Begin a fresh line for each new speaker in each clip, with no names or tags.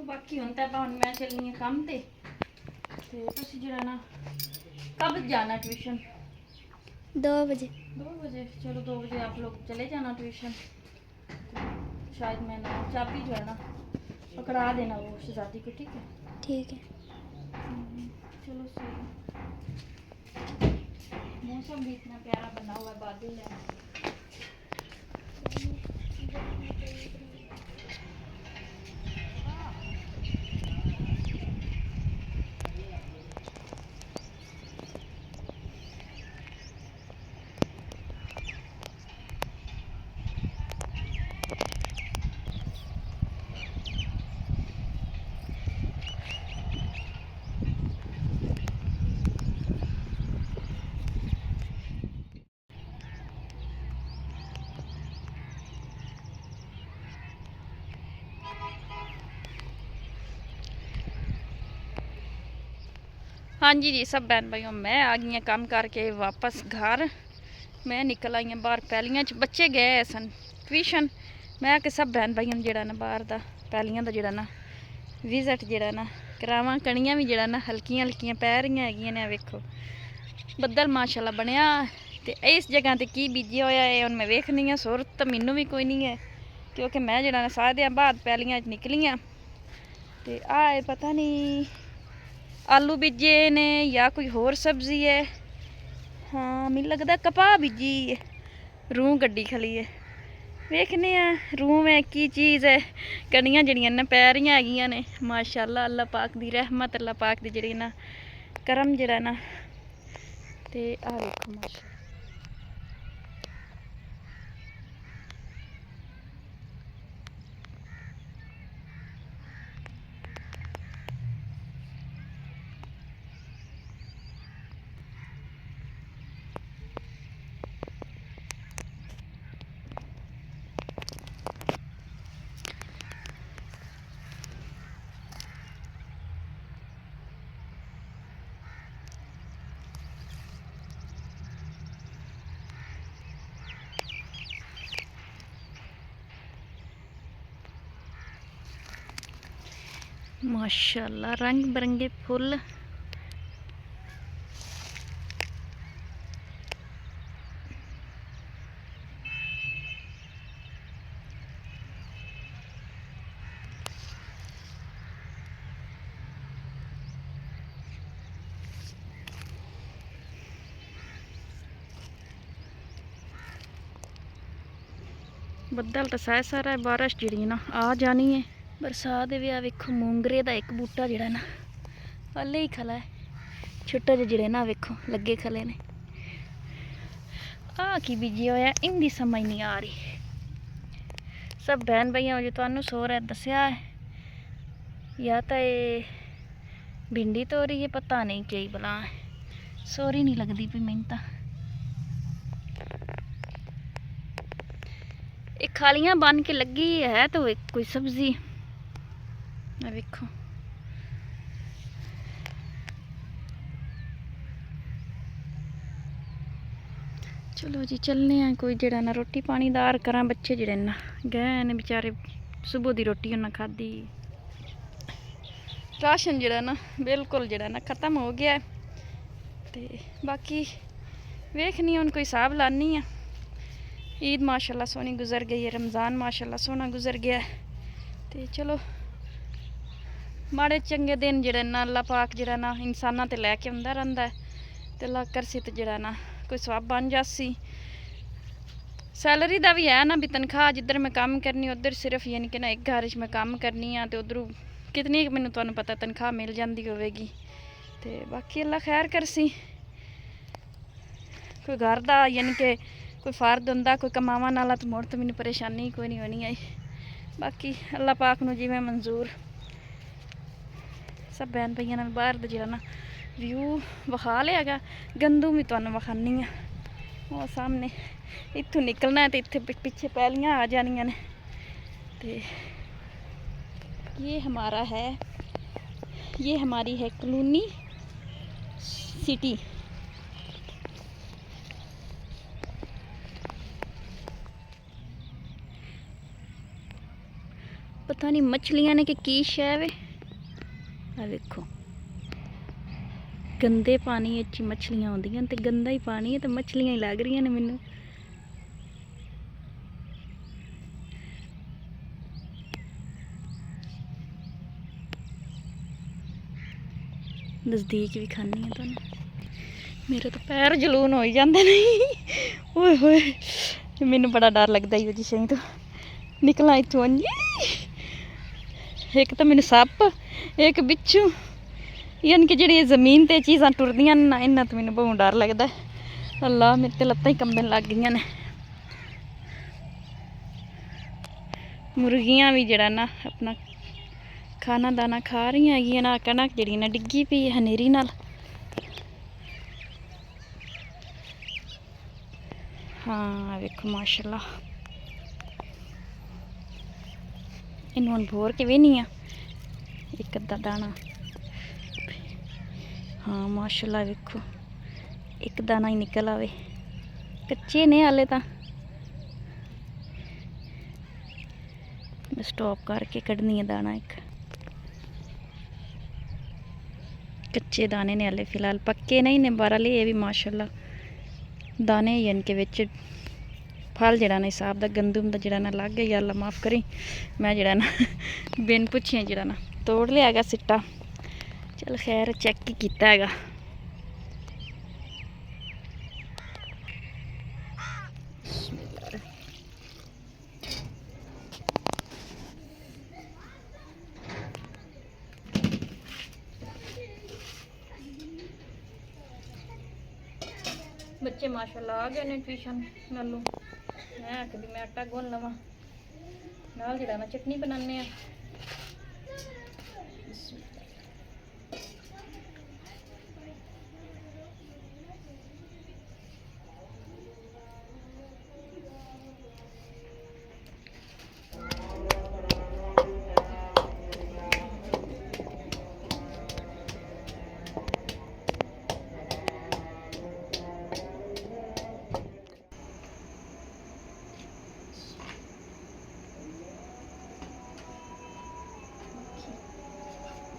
ਚਲੋ ਬਾਕੀ ਹੁਣ ਤਾਂ ਆਪਾਂ ਹੁਣ ਮੈਂ ਚੱਲਣੀ ਆ ਕੰਮ ਤੇ ਤੁਸੀਂ ਜਿਹੜਾ ਨਾ कब जाना ट्यूशन?
2 बजे।
2 बजे? चलो 2 बजे आप लोग चले जाना ट्यूशन। शायद मैं ना चाबी जो है ना पकड़ा देना वो शहजादी को, ठीक है?
ठीक है।
चलो सही। मौसम भी इतना प्यारा बना हुआ है, बादल है। हाँ जी सब बहन भाइयों, मैं आ गई काम करके वापस घर। मैं निकल आई बाहर पैलियां च, बच्चे गए सन ट्यूशन। मैं कि सब बहन भाइयों जड़ा ना बाहर दा पैलियां दा जड़ा ना विजिट जड़ा ना करावां। कणियां भी जड़ा ना हल्कियां हल्कियां पै रहियां हैगियां ने। वेखो बदल माशाल्लाह बनया ते इस जगह ते की बीजिया होया है हुण मैं वेखनी आ। सुरत तो मैनू भी कोई नहीं है क्योंकि मैं जड़ा ना सारे दिन बाद पैलियां च निकली आं। ते आए पता नहीं आलू बीजे ने या कोई होर सब्जी है। हाँ मैनूं लगदा कपाह बीजी है। रूह गड्डी खली है, वेखने रूह में की चीज़ है। कणियां जड़ियां ना पै रहियां हैगियां ने माशाल्लाह। अल्लाह पाक दी रहमत, अल्लाह पाक दी जड़ी ना करम जड़ा ना। ते आ देखो माशाल्लाह माशाल्लाह रंग बिरंगे फुल। बदल तो सारा सारा बारिश जी ना आ जानी है। बरसात भी आ वेखो मोंगरे का एक बूटा जड़ा ना हले ही खला है। छोटे जे जड़े ना वेखो लगे खले ने। आ की बीजी होया इनकी समझ नहीं आ रही। सब बहन भाइयों जो तुहानू सोर है दसिया है या तो ये भिंडी तोरी है, पता नहीं कई बला है। सोरी नहीं लगती पी मैनू तो। एक खालियां बन के लगी है तो एक कोई सब्जी वेखो। चलो जी चलने हैं। कोई जड़ा ना रोटी पानी दार करा। बच्चे जड़े ना गए ने बेचारे सुबह की रोटी उन्हें खाधी। राशन जड़ा ना बिल्कुल जड़ा ना ख़त्म हो गया है। ते बाकी वेखनी हूँ कोई हिसाब लानी है। ईद माशाल्लाह सोहनी गुजर गई है, रमज़ान माशाल्लाह सोहना गुजर गया है। ते चलो माड़े चंगे दिन जड़े ना अल्लाह पाक जड़ा ना इंसाना ते लैके आंदा रहिंदा है। ते अल्लाह करसी ते जड़ा ना कोई स्वाब बन जासी। सैलरी का भी है ना भी तनख्वाह जिधर मैं काम करनी उधर सिर्फ यानी कि ना एक घर च मैं काम करनी हाँ तो उधरों कितनी मैनू तुहानू पता तनख्वाह मिल जाती होगी। तो बाकी अल्लाह खैर करसी। कोई घर का यानी कि कोई फर्द होंदा कोई कमावन वाला तो मुड़ तो मैनू परेशानी कोई नहीं होनी आई। बाकी अल्लाह पाक नू जिवें मंजूर। सब बहन भाइयों नाल बाहर दा जिहड़ा ना व्यू विखा लिया गा। गंदू भी तुहानू विखानी आ वो सामने। इत्थों निकलना है तो इत्थे पिछे पैलियां आ जानियां ने। ते ये हमारा है, ये हमारी है कॉलोनी सिटी। ਪਤਾ ਨਹੀਂ ਮੱਛਲੀਆਂ ਨੇ ਕਿ ਕੀ ਸ਼ੈ ਵੇ। ਆ ਵੇਖੋ ਗੰਦੇ ਪਾਣੀ ਵਿੱਚ ਹੀ ਮੱਛਲੀਆਂ ਆਉਂਦੀਆਂ ਤੇ ਗੰਦਾ ਹੀ ਪਾਣੀ ਹੈ ਤੇ ਮੱਛਲੀਆਂ ਹੀ ਲੱਗ ਰਹੀਆਂ ਨੇ ਮੈਨੂੰ। ਨਜ਼ਦੀਕ ਵੀ ਖਾਣੀ ਆ ਤੁਹਾਨੂੰ। ਮੇਰੇ ਤਾਂ ਪੈਰ ਜਲੂਣ ਹੋਈ ਜਾਂਦੇ ਨੇ। ਓਏ ਹੋਏ ਮੈਨੂੰ ਬੜਾ ਡਰ ਲੱਗਦਾ ਹੀ ਜੀ ਸਹੀ ਤੋਂ ਨਿਕਲਾਂ ਇੱਥੋਂ। ਇੱਕ ਤਾਂ ਮੈਨੂੰ ਸੱਪ, ਇੱਕ ਬਿੱਛੂ, ਯਾਨੀ ਕਿ ਜਿਹੜੀ ਜ਼ਮੀਨ ਤੇ ਚੀਜ਼ਾਂ ਟੁਰਦੀਆਂ ਨੇ ਨਾ ਇਹਨਾਂ ਤੋਂ ਮੈਨੂੰ ਬਹੁਤ ਡਰ ਲੱਗਦਾ। ਅੱਲਾ ਮੇਰੇ ਤੇ ਲੱਤਾਂ ਹੀ ਕੰਬਣ ਲੱਗ ਗਈਆਂ ਨੇ। ਮੁਰਗੀਆਂ ਵੀ ਜਿਹੜਾ ਨਾ ਆਪਣਾ ਖਾਣਾ ਦਾਣਾ ਖਾ ਰਹੀਆਂ ਹੈਗੀਆਂ ਨਾ। ਕਣਕ ਜਿਹੜੀ ਨਾ ਡਿੱਗੀ ਪਈ ਹੈ ਹਨੇਰੀ ਨਾਲ। ਹਾਂ ਵੇਖੋ ਮਾਸ਼ਾਅੱਲਾ ਇਹਨੂੰ ਹੁਣ ਭੋਰ ਕੇ ਵੇਹਨੀ ਆ ਇੱਕ ਅੱਧਾ ਦਾਣਾ। ਹਾਂ ਮਾਸ਼ਾਅੱਲਾ ਵੇਖੋ ਇੱਕ ਦਾਣਾ ਹੀ ਨਿਕਲ ਆਵੇ। ਕੱਚੇ ਨੇ ਹਾਲੇ ਤਾਂ। ਸਟਾਪ ਕਰਕੇ ਕੱਢਣੀ ਹੈ ਦਾਣਾ ਇੱਕ। ਕੱਚੇ ਦਾਣੇ ਨੇ ਹਾਲੇ ਫਿਲਹਾਲ, ਪੱਕੇ ਨਹੀਂ ਨੇ ਬਾਹਰਲੇ ਇਹ ਵੀ ਮਾਸ਼ਾਅੱਲਾ ਦਾਣੇ ਯਾਨੀ ਕਿ ਵਿੱਚ ਫਲ ਜਿਹੜਾ ਨਾ ਹਿਸਾਬ ਦਾ ਗੰਦਮ ਦਾ ਜਿਹੜਾ ਨਾ ਲੱਗ ਗਿਆ। ਅੱਲਾ ਮਾਫ ਕਰੀ ਮੈਂ ਜਿਹੜਾ ਨਾ ਬਿਨ ਪੁੱਛਿਆ ਜਿਹੜਾ ਨਾ ਤੋੜ ਲਿਆ ਹੈਗਾ ਸਿੱਟਾ। ਚਲ ਖੈਰ ਚੈੱਕ ਹੀ ਕੀਤਾ ਹੈਗਾ। ਬੱਚੇ ਮਾਸ਼ਾਅੱਲਾ ਆ ਗਏ ਨੇ ਟਿਊਸ਼ਨ ਨਾਲੋਂ। ਮੈਂ ਆਖਦੀ ਮੈਂ ਆਟਾ ਗੁੰਨ ਲਵਾਂ ਨਾਲ ਜਿਹੜਾ ਨਾ ਚਟਨੀ ਬਣਾਉਂਦੇ ਆ।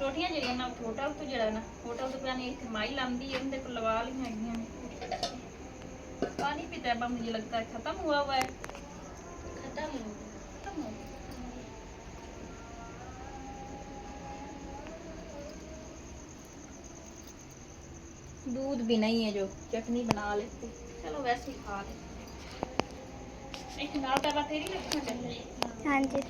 ਰੋਟੀਆਂ ਜਿਹੜੀਆਂ ਨਾ ਹੋਟਲ ਤੋਂ ਜਿਹੜਾ ਨਾ ਹੋਟਲ ਤੋਂ ਪੁਰਾਣੀ ਇੱਕ ਮਾਈ ਲਾਂਦੀ ਹੈ ਉਹਦੇ ਕੋਲ ਲਵਾ ਲਈ ਹੈਗੀਆਂ ਨੇ। ਪਾਣੀ भी तैबा मुझे लगता है खत्म हुआ है। खत्म हो दूध भी नहीं है जो चटनी बना लेते। चलो वैसे ही खा लेते। एक नाल तवा तेरी रखना चाहिए।
हाँ जी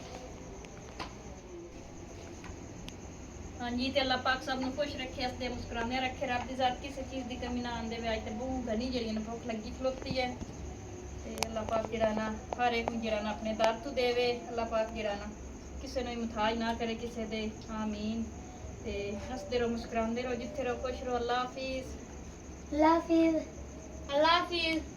हाँ जी ते अल्लाह पाक सब खुश रखे, हसदे मुस्कुराने रखे। रब दी जात किसी चीज़ की कमी ना आंदे। अज ते बहुत घनी जी भुख लगी खलोती है ते अल्लाह पाक जरा ना हर एक जरा ना अपने दर तो देवे। अल्लाह पाक जरा ना किसी ने मुथाज ना करे किसी दे। आमीन। ते हसदे रहो मुस्कुराते रहो जिथे रहो खुश रहो। अल्लाह हाफिज़।
अल्लाह हाफिज़।
अल्लाह हाफिज़।